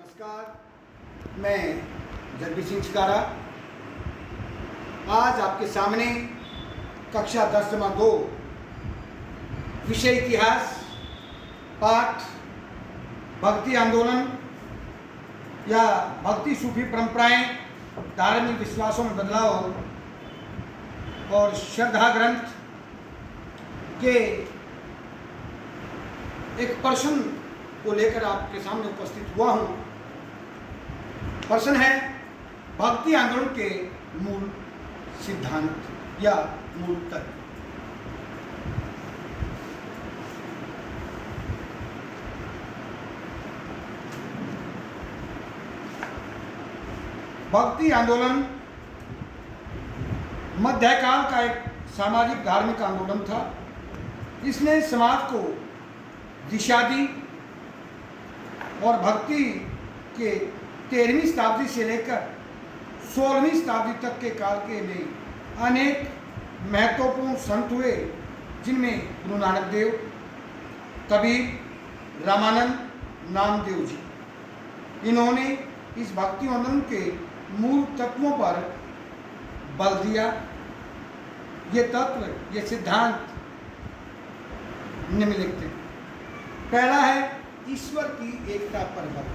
नमस्कार, मैं जगदीश सिंह चिकारा आज आपके सामने कक्षा 10 2 विषय इतिहास पाठ भक्ति आंदोलन या भक्ति सूफी परंपराएं, धार्मिक विश्वासों में बदलाव और श्रद्धा ग्रंथ के एक प्रश्न को लेकर आपके सामने उपस्थित हुआ हूँ। प्रश्न है भक्ति आंदोलन के मूल सिद्धांत या मूल तत्व। भक्ति आंदोलन मध्यकाल का एक सामाजिक धार्मिक आंदोलन था। इसने समाज को दिशा दी और भक्ति के 13वीं शताब्दी से लेकर 16वीं शताब्दी तक के काल के में अनेक महत्वपूर्ण संत हुए, जिनमें गुरु नानक देव, कबीर, रामानंद, नामदेव जी। इन्होंने इस भक्ति आंदोलन के मूल तत्वों पर बल दिया। ये तत्व, ये सिद्धांत निम्नलिखित हैं। पहला है ईश्वर की एकता पर बल।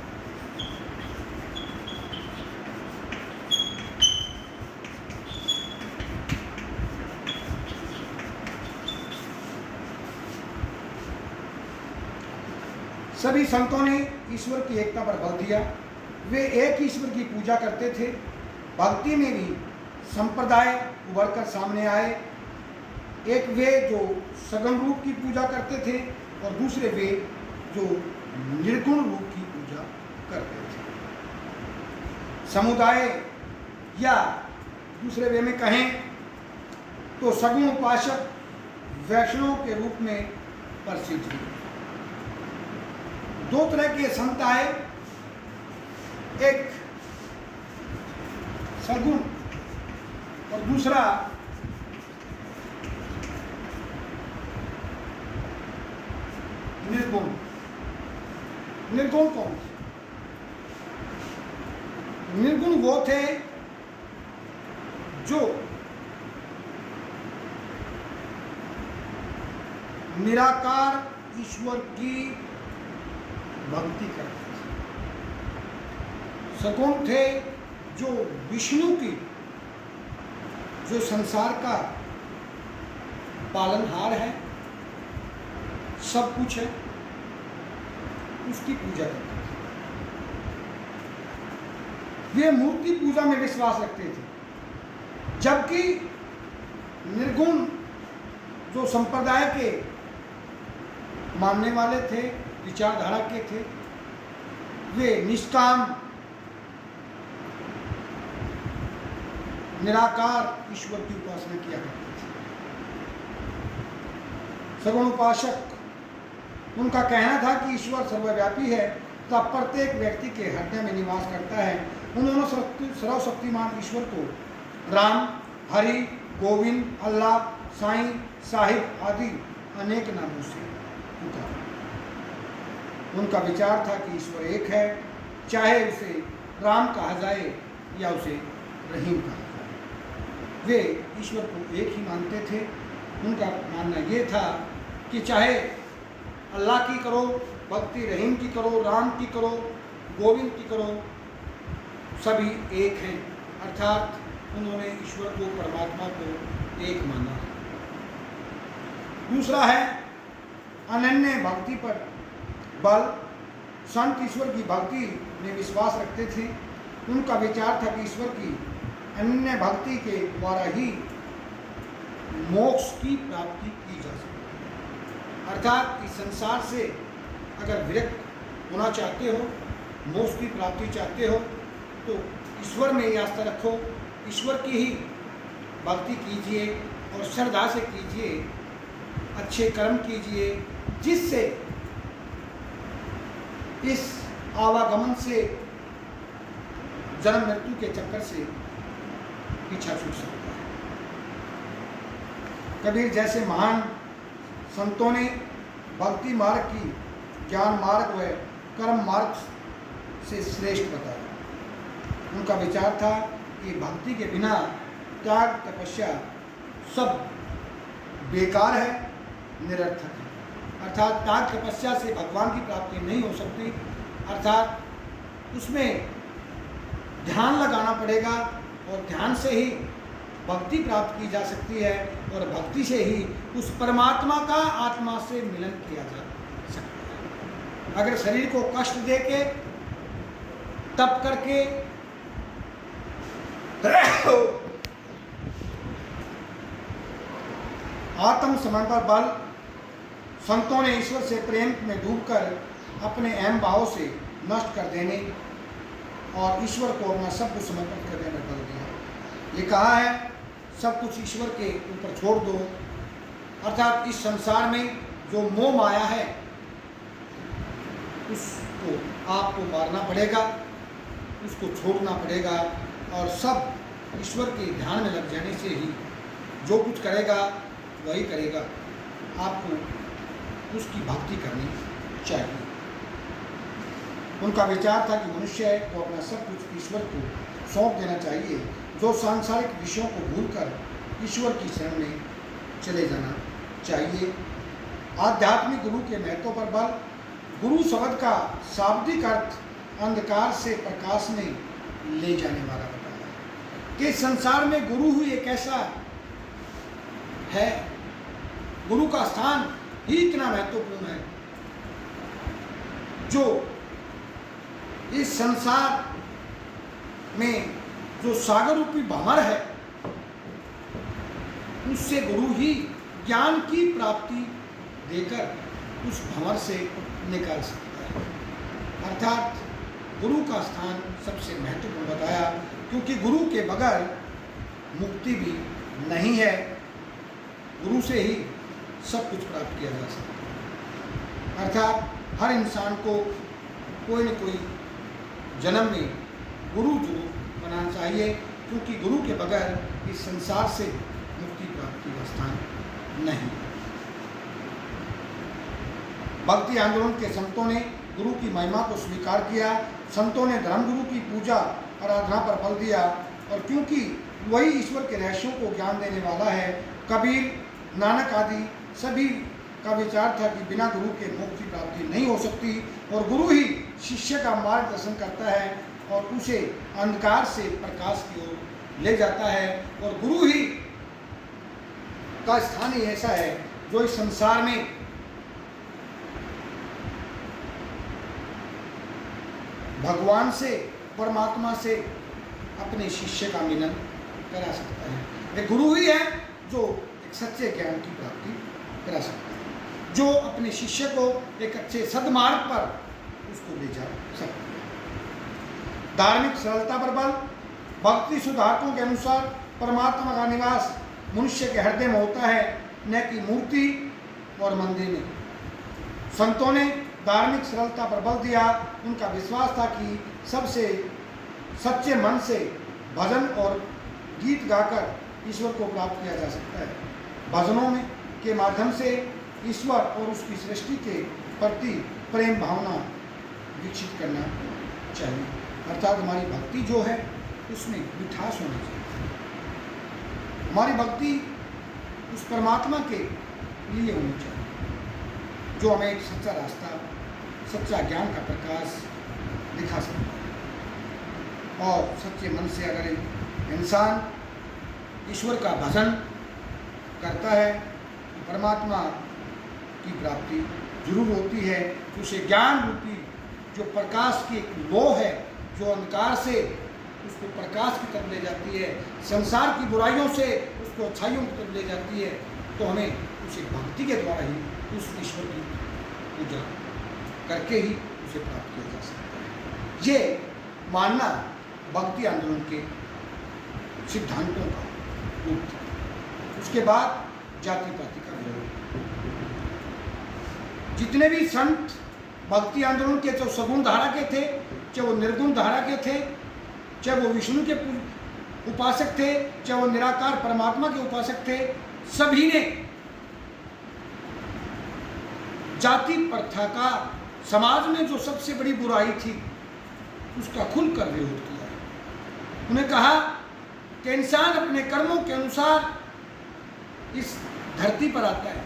सभी संतों ने ईश्वर की एकता पर बल दिया। वे एक ईश्वर की पूजा करते थे। भक्ति में भी संप्रदाय उभर कर सामने आए। एक वे जो सगुण रूप की पूजा करते थे और दूसरे वे जो निर्गुण रूप की पूजा करते थे। समुदाय या दूसरे वे में कहें तो सगुण उपासक वैष्णव के रूप में प्रसिद्ध हुए। दो तरह के संत आए, एक सगुण और दूसरा निर्गुण। निर्गुण कौन? निर्गुण वो थे जो निराकार ईश्वर की भक्ति करते थे। सगुण थे जो विष्णु की, जो संसार का पालनहार है, सब कुछ है, उसकी पूजा करते थे। वे मूर्ति पूजा में विश्वास रखते थे। जबकि निर्गुण जो संप्रदाय के मानने वाले थे, विचारधारा के थे, वे निष्काम निराकार ईश्वर की उपासना किया करते थे। सगुण उपासक, उनका कहना था कि ईश्वर सर्वव्यापी है तथा प्रत्येक व्यक्ति के हृदय में निवास करता है। उन्होंने सर्वशक्तिमान ईश्वर को राम, हरि, गोविंद, अल्लाह, साईं, साहिब आदि अनेक नामों से पुकारा। उनका विचार था कि ईश्वर एक है, चाहे उसे राम कहा जाए या उसे रहीम कहा जाए। वे ईश्वर को एक ही मानते थे। उनका मानना ये था कि चाहे अल्लाह की करो भक्ति, रहीम की करो, राम की करो, गोविंद की करो, सभी एक हैं। अर्थात उन्होंने ईश्वर को, परमात्मा को एक माना। दूसरा है अनन्य भक्ति पर बल। संत ईश्वर की भक्ति में विश्वास रखते थे। उनका विचार था कि ईश्वर की अनन्य भक्ति के द्वारा ही मोक्ष की प्राप्ति की जा सकती है। अर्थात इस संसार से अगर विरक्त होना चाहते हो, मोक्ष की प्राप्ति चाहते हो, तो ईश्वर में ही आस्था रखो, ईश्वर की ही भक्ति कीजिए और श्रद्धा से कीजिए, अच्छे कर्म कीजिए, जिससे इस आवागमन से, जन्म मृत्यु के चक्कर से पीछा छूट सकता है। कबीर जैसे महान संतों ने भक्ति मार्ग की ज्ञान मार्ग व कर्म मार्ग से श्रेष्ठ बताया। उनका विचार था कि भक्ति के बिना त्याग तपस्या सब बेकार है, निरर्थक है। अर्थात त्याग तपस्या से भगवान की प्राप्ति नहीं हो सकती, अर्थात उसमें ध्यान लगाना पड़ेगा और ध्यान से ही भक्ति प्राप्त की जा सकती है और भक्ति से ही उस परमात्मा का आत्मा से मिलन किया जा सकता है। अगर शरीर को कष्ट दे के तप करके आत्म समर्पण बल संतों ने ईश्वर से प्रेम में डूबकर अपने अहम भाव से नष्ट कर देने और ईश्वर को अपना सब कुछ समर्पित करने में बल दिया। ये कहा है सब कुछ ईश्वर के ऊपर छोड़ दो, अर्थात इस संसार में जो मोह माया है उसको आपको मारना पड़ेगा, उसको छोड़ना पड़ेगा और सब ईश्वर के ध्यान में लग जाने से ही जो कुछ करेगा वही करेगा। आपको उसकी भक्ति करनी चाहिए। उनका विचार था कि मनुष्य को अपना सब कुछ ईश्वर को सौंप देना चाहिए, जो सांसारिक विषयों को भूलकर ईश्वर की शरण में चले जाना चाहिए। आध्यात्मिक गुरु के महत्व पर बल। गुरु शब्द का शाब्दिक अर्थ अंधकार से प्रकाश में ले जाने वाला बताया कि संसार में गुरु ही एक ऐसा है, गुरु का स्थान ही इतना महत्वपूर्ण है जो इस संसार में जो सागर रूपी भंवर है उससे गुरु ही ज्ञान की प्राप्ति देकर उस भंवर से निकाल सकता है। अर्थात गुरु का स्थान सबसे महत्वपूर्ण बताया, क्योंकि गुरु के बगैर मुक्ति भी नहीं है, गुरु से ही सब कुछ प्राप्त किया जा सकता है। अर्थात हर इंसान को कोई न कोई जन्म में गुरु जरूर बनाना चाहिए, क्योंकि गुरु के बगैर इस संसार से मुक्ति प्राप्ति का स्थान नहीं। भक्ति आंदोलन के संतों ने गुरु की महिमा को स्वीकार किया। संतों ने धर्मगुरु की पूजा आराधना पर बल दिया, और क्योंकि वही ईश्वर के रहस्यों को ज्ञान देने वाला है, कबीर, नानक आदि सभी का विचार था कि बिना गुरु के मोक्ष की प्राप्ति नहीं हो सकती, और गुरु ही शिष्य का मार्गदर्शन करता है और उसे अंधकार से प्रकाश की ओर ले जाता है, और गुरु ही का स्थान ही ऐसा है जो इस संसार में भगवान से, परमात्मा से अपने शिष्य का मिलन करा सकता है। ये गुरु ही है जो एक सच्चे ज्ञान की प्राप्ति करा सकता है, जो अपने शिष्य को एक अच्छे सद्मार्ग पर उसको ले जा सकता है। धार्मिक सरलता पर बल। भक्ति सुधारकों के अनुसार परमात्मा का निवास मनुष्य के हृदय में होता है, न कि मूर्ति और मंदिर में। संतों ने धार्मिक सरलता पर बल दिया। उनका विश्वास था कि सबसे सच्चे मन से भजन और गीत गाकर ईश्वर को प्राप्त किया जा सकता है। भजनों में के माध्यम से ईश्वर और उसकी सृष्टि के प्रति प्रेम भावना विकसित करना चाहिए। अर्थात हमारी भक्ति जो है उसमें मिठास होनी चाहिए। हमारी भक्ति उस परमात्मा के लिए होनी चाहिए जो हमें एक सच्चा रास्ता, सच्चा ज्ञान का प्रकाश दिखा सकता है। और सच्चे मन से अगर इंसान ईश्वर का भजन करता है तो परमात्मा की प्राप्ति जरूर होती है। उसे ज्ञान रूपी जो प्रकाश की एक लो है, जो अंधकार से उसको प्रकाश की तरफ ले जाती है, संसार की बुराइयों से उसको अच्छाइयों की तरफ ले जाती है, तो हमें उसे भक्ति के द्वारा ही उस ईश्वर की पूजा करके ही उसे प्राप्त किया जा सकता है। ये मानना भक्ति आंदोलन के सिद्धांतों का रूप था। उसके बाद जाति पाति का विरोध। जितने भी संत भक्ति आंदोलन के, चाहे सगुण धारा के थे, चाहे वो निर्गुण धारा के थे, चाहे वो विष्णु के उपासक थे, चाहे वो निराकार परमात्मा के उपासक थे, सभी ने जाति प्रथा का, समाज में जो सबसे बड़ी बुराई थी उसका खुलकर विरोध किया। उन्हें कहा कि इंसान अपने कर्मों के अनुसार इस धरती पर आता है,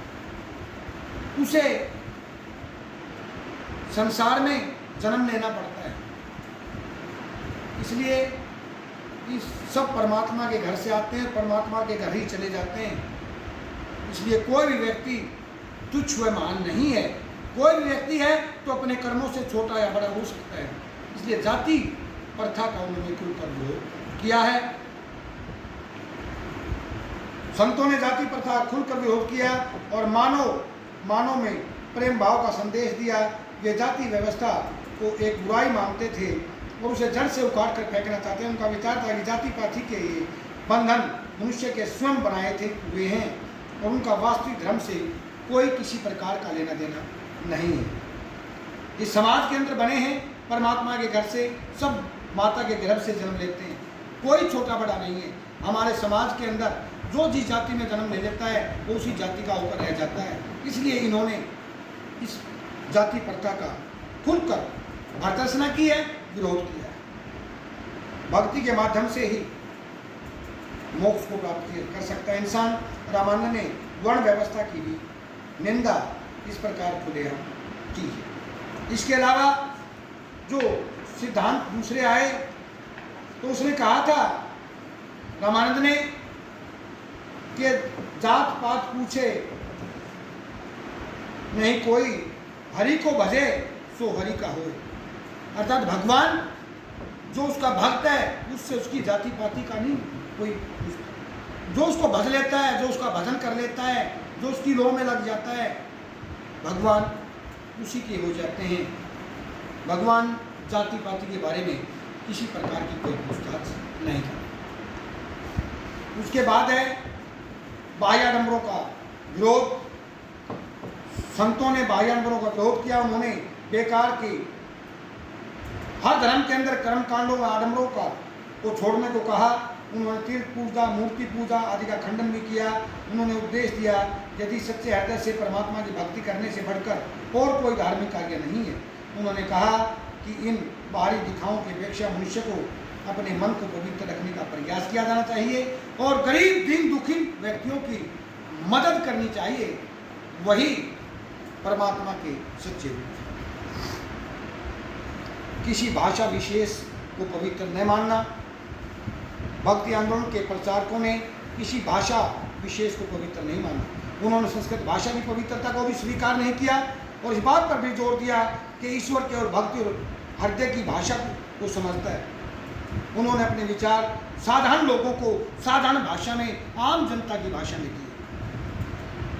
उसे संसार में जन्म लेना पड़ता है, इसलिए इस सब परमात्मा के घर से आते हैं, परमात्मा के घर ही चले जाते हैं। इसलिए कोई भी व्यक्ति तुच्छ व महान नहीं है। कोई भी व्यक्ति है तो अपने कर्मों से छोटा या बड़ा हो सकता है। इसलिए जाति प्रथा का उन्होंने खुलकर विरोध किया है। संतों ने जाति प्रथा खुलकर विरोध किया और मानव में प्रेम भाव का संदेश दिया। वे जाति व्यवस्था को एक बुराई मानते थे और उसे जड़ से उखाड़ कर फेंकना चाहते हैं। उनका विचार था कि जाति पाति के ये बंधन मनुष्य के स्वयं बनाए थे हुए हैं और उनका वास्तविक धर्म से कोई किसी प्रकार का लेना देना नहीं है। इस समाज के अंदर बने हैं, परमात्मा के घर से, सब माता के गर्भ से जन्म लेते हैं, कोई छोटा बड़ा नहीं है। हमारे समाज के अंदर जो जिस जाति में जन्म ले लेता है वो उसी जाति का होकर रह जाता है। इसलिए इन्होंने इस जाति प्रथा का खुलकर भर्त्सना की है, विरोध किया है। भक्ति के माध्यम से ही मोक्ष को प्राप्त कर सकता है इंसान। रामानंद ने वर्ण व्यवस्था की भी निंदा इस प्रकार खुलेआम की है। इसके अलावा जो सिद्धांत दूसरे आए तो उसने कहा था रामानंद ने कि जात पात पूछे नहीं कोई, हरि को भजे सो हरि का होए। अर्थात भगवान जो उसका भक्त है उससे उसकी जाति पाति का नहीं कोई, जो उसको भज लेता है, जो उसका भजन कर लेता है, जो उसकी लो में लग जाता है, भगवान उसी के हो जाते हैं। भगवान जाति पाति के बारे में किसी प्रकार की कोई पूछताछ नहीं करता। उसके बाद है बाह्याडंबरों का विरोध। संतों ने बाह्याडंबरों का विरोध किया। उन्होंने बेकार की हर धर्म के अंदर कर्म कांडों व आडंबरों को छोड़ने को कहा। उन्होंने तीर्थ पूजा, मूर्ति पूजा आदि का खंडन भी किया। उन्होंने उपदेश दिया यदि सच्चे हृदय से परमात्मा की भक्ति करने से बढ़कर और कोई धार्मिक कार्य नहीं है। उन्होंने कहा कि इन बाहरी दिखावों की अपेक्षा मनुष्य को अपने मन को पवित्र रखने का प्रयास किया जाना चाहिए और गरीब दीन दुखी व्यक्तियों की मदद करनी चाहिए। वही परमात्मा के सच्चे रूप हैं। किसी भाषा विशेष को पवित्र न मानना। भक्ति आंदोलन के प्रचारकों ने किसी भाषा विशेष को पवित्र नहीं माना। उन्होंने संस्कृत भाषा की पवित्रता को भी स्वीकार नहीं किया और इस बात पर भी जोर दिया कि ईश्वर के और भक्ति और हृदय की भाषा को समझता है। उन्होंने अपने विचार साधारण लोगों को साधारण भाषा में, आम जनता की भाषा में दिए,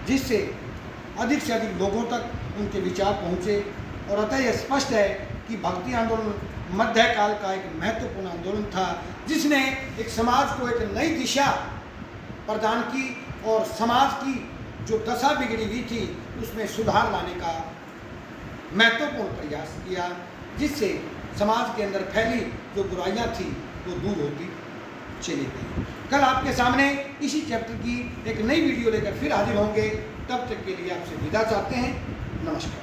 जिससे अधिक से अधिक लोगों तक उनके विचार पहुँचे। और अतः यह स्पष्ट है कि भक्ति आंदोलन मध्यकाल का एक महत्वपूर्ण आंदोलन था जिसने एक समाज को एक नई दिशा प्रदान की और समाज की जो दशा बिगड़ी हुई थी उसमें सुधार लाने का महत्वपूर्ण प्रयास किया, जिससे समाज के अंदर फैली जो बुराइयां थी वो दूर होती चली गई। कल आपके सामने इसी चैप्टर की एक नई वीडियो लेकर फिर हाजिर होंगे। तब तक के लिए आपसे विदा चाहते हैं। नमस्कार।